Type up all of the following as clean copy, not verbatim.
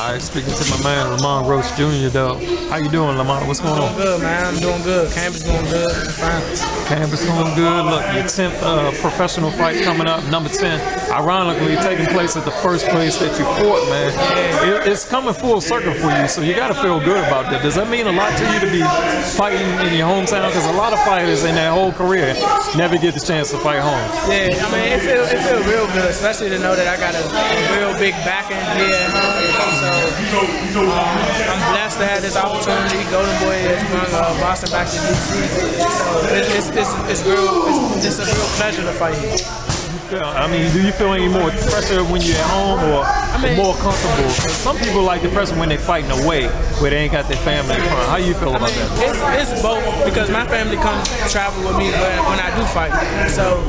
All right, speaking to my man Lamont Roach Jr. though. How you doing, Lamont? What's going on? Doing good, man. I'm doing good. Camp is going good. I'm fine. Camp is going good. Look, your 10th professional fight coming up, number 10. Ironically, taking place at the first place that you fought, man. It's coming full circle for you, so you got to feel good about that. Does that mean a lot to you to be fighting in your hometown? Because a lot of fighters in their whole career never get the chance to fight home. Yeah, I mean, it feel real good, especially to know that I got a real big backing here at home. So I'm blessed to have this opportunity. Golden Boy is going Boston back to DC. So it's a real pleasure to fight here. I mean, do you feel any more pressure when you're at home or more comfortable? Some people like the pressure when they're fighting away, where they ain't got their family in front. How you feel about that? It's both, because my family comes travel with me when I do fight. So,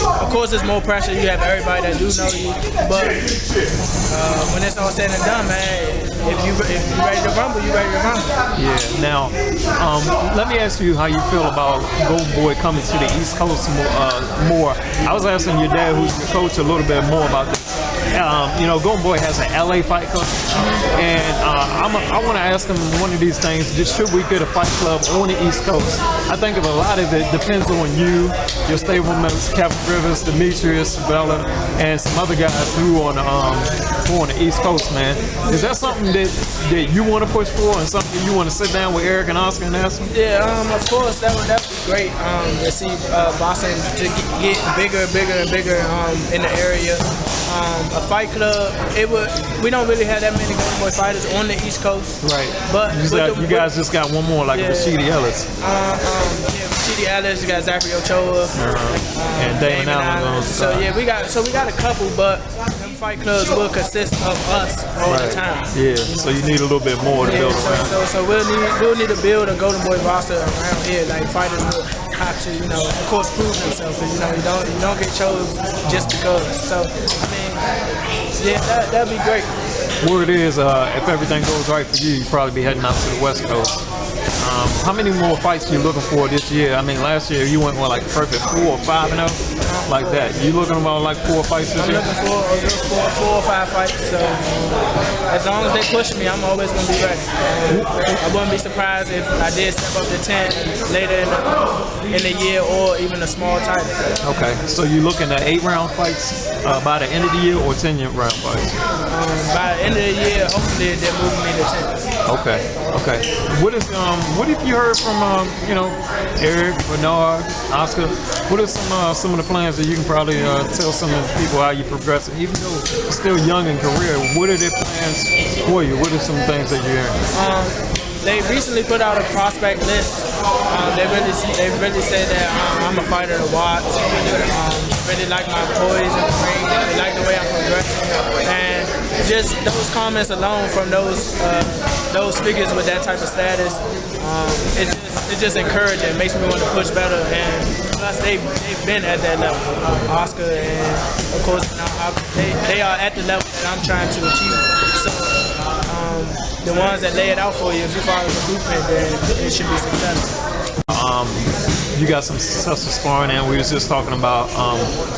of course, there's more pressure. You have everybody that do know you. But when it's all said and done, man, if you ready to rumble, you ready to rumble. Yeah. Now, let me ask you how you feel about Golden Boy coming to the East Coast more. I was asking your dad, who's your coach, a little bit more about this. You know, Golden Boy has an LA fight club, and I want to ask him one of these things: just should we get a fight club on the East Coast? I think of a lot of it depends on you, your stablemates, Kevin Rivers, Demetrius, Bella, and some other guys who on the East Coast, man. Is that something that you want to push for, and something you want to sit down with Eric and Oscar and ask them? Yeah, of course, that would be great to see Boston to get bigger and bigger in the area. A fight club, we don't really have that many Golden Boy fighters on the East Coast. Right. But you guys just got one more, like Rashidi Ellis. Rashidi Ellis, you got Zachary Ochoa, and Damon Allen. So we got a couple, but them fight clubs will consist of us all the time. Yeah. So you need a little bit more to build around. So we'll need to build a Golden Boy roster around here. Like, fighters will have to, of course, prove themselves. Because, you don't get chosen just because. So, I mean, yeah, that'd be great. Word is, if everything goes right for you, you'll probably be heading out to the West Coast. How many more fights you looking for this year? I mean, last year you went with like a perfect 4 or 5-0, like that. You looking about like 4 fights this year? I'm looking for 4 or 5 fights. So as long as they push me, I'm always gonna be ready. I wouldn't be surprised if I did step up to 10 later in the year, or even a small title. Okay, so you looking at 8-round fights by the end of the year, or 10-round fights? By the end of the year, hopefully they're moving me to 10. Okay. What have you heard from Eric, Bernard, Oscar? What are some of the plans that you can probably tell some of the people how you progressing? Even though you're still young in career, what are their plans for you? What are some things that you're hearing? They recently put out a prospect list. They really said that I'm a fighter to watch. Really like my poise in the ring. They like the way I'm progressing, and just those comments alone from those figures with that type of status, it's just encouraging. It makes me want to push better. And plus, they've been at that level. Oscar and of course they are at the level that I'm trying to achieve. So the ones that lay it out for you, if you follow the blueprint, then it should be successful. You got some successful sparring, and we was just talking about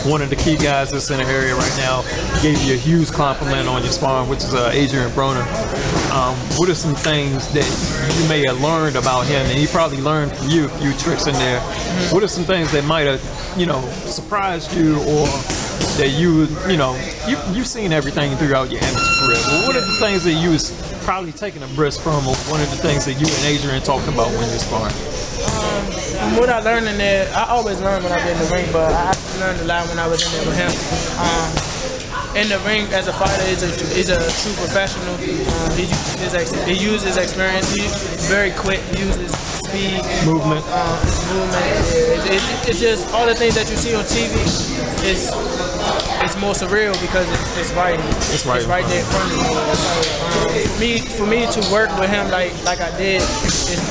one of the key guys that's in the area right now gave you a huge compliment on your sparring, which is Adrien Broner. What are some things that you may have learned about him, and he probably learned from you a few tricks in there? What are some things that might have, surprised you, or that you've seen everything throughout your amateur career? But what are the things that you was probably taking a breath from, or one of the things that you and Adrien talked about when you're sparring? What I learned in there, I always learn when I get in the ring, but I learned a lot when I was in there with him. In the ring, as a fighter, he's a true professional. He uses his experience. He's very quick. He uses speed, movement. It's just all the things that you see on TV. It's more surreal because it's right there in front of you. For me to work with him like I did, it's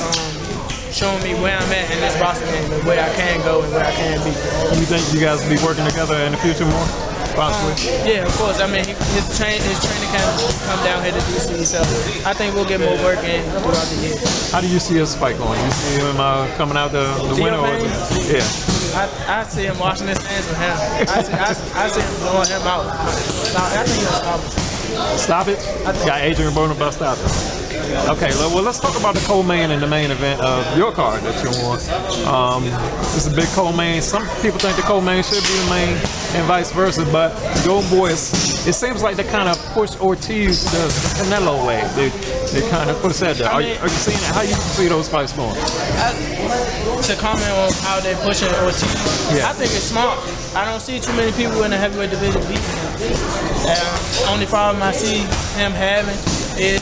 showing me where I'm at in this boxing game and where I can go and where I can be. You think you guys will be working together in the future more? Possibly? Yeah, of course. I mean, his training camp come down here to DC, so I think we'll get more work in throughout the year. How do you see his fight going? You see him coming out the winner? Yeah. I see him washing his hands with him. I see him blowing him out. I think he'll stop him. Stop it? Got Adrien Broner about stop it. Okay, well, let's talk about the co-main and the main event of your card that you're on. It's a big co-main. Some people think the co-main should be the main and vice versa, but Golden Boy, it seems like they kind of push Ortiz the Canelo way. They kind of push that there. Are you seeing it? How you see those fights going? To comment on how they're pushing Ortiz, I think it's smart. I don't see too many people in the heavyweight division beating him. Only problem I see him having is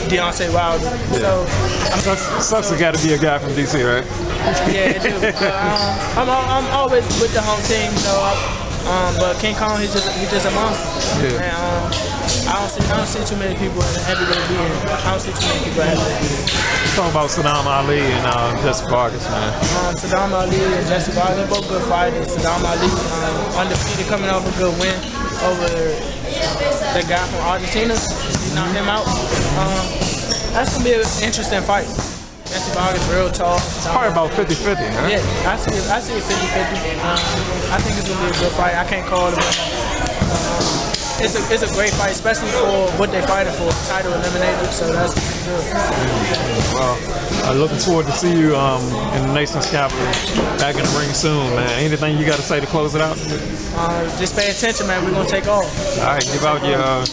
Deontay Wilder. So sucks to got to be a guy from DC, right? Yeah, it do. I'm always with the home team, but King Kong, he's just a monster. Yeah. And I don't see too many people in the heavyweight being. I don't see too many people in the heavyweight. Talking about Saddam Ali and Jesse Vargas, man. Saddam Ali and Jesse Vargas, they're both good fighters. Saddam Ali, undefeated, coming off a good win over the guy from Argentina. He knocked him out. That's gonna be an interesting fight. Jesse Vargas real tall. It's probably about 50-50, huh? Yeah, I see it 50-50. I think it's gonna be a good fight. I can't call it. It's a great fight, especially for what they're fighting for, title eliminator. So that's good. Well, I'm looking forward to see you in the nation's capital, back in the ring soon, man. Anything you got to say to close it out? Just pay attention, man. We're gonna take off. All right, give out your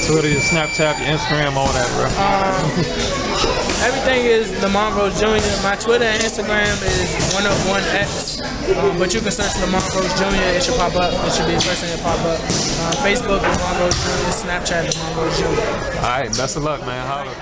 Twitter, your Snapchat, your Instagram, all that, bro. Everything is Lamont Roach Jr. My Twitter and Instagram is 101X. But you can search Lamont Roach Jr. It should pop up. It should be the first thing that pop up. Facebook, Lamont Roach Jr. Snapchat, Lamont Roach Jr. All right, best of luck, man. Holla.